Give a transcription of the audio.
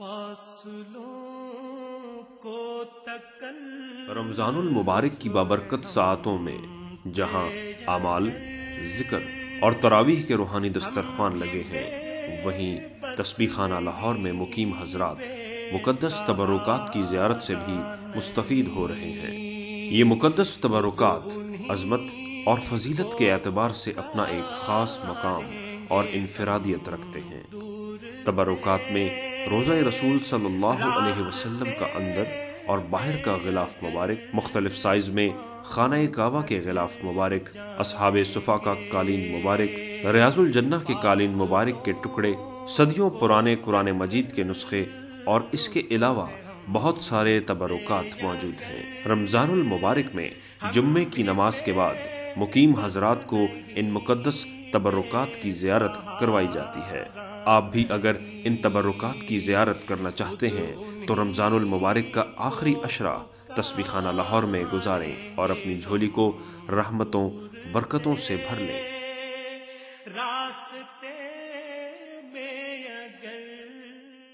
فاصلوں کو رمضان المبارک کی بابرکت ساعتوں میں جہاں اعمال، ذکر اور تراویح کے روحانی دسترخوان لگے ہیں، وہیں تسبیح خانہ لاہور میں مقیم حضرات مقدس تبرکات کی زیارت سے بھی مستفید ہو رہے ہیں۔ یہ مقدس تبرکات عظمت اور فضیلت کے اعتبار سے اپنا ایک خاص مقام اور انفرادیت رکھتے ہیں۔ تبرکات میں روضہ رسول صلی اللہ علیہ وسلم کا اندر اور باہر کا غلاف مبارک، مختلف سائز میں خانہ کعبہ کے غلاف مبارک، اصحاب صفا کا قالین مبارک، ریاض الجنہ کے قالین مبارک کے ٹکڑے، صدیوں پرانے قرآن مجید کے نسخے اور اس کے علاوہ بہت سارے تبرکات موجود ہیں۔ رمضان المبارک میں جمعے کی نماز کے بعد مقیم حضرات کو ان مقدس تبرکات کی زیارت کروائی جاتی ہے۔ آپ بھی اگر ان تبرکات کی زیارت کرنا چاہتے ہیں تو رمضان المبارک کا آخری عشرہ تسبیح خانہ لاہور میں گزاریں اور اپنی جھولی کو رحمتوں، برکتوں سے بھر لیں۔ راستے میں اگر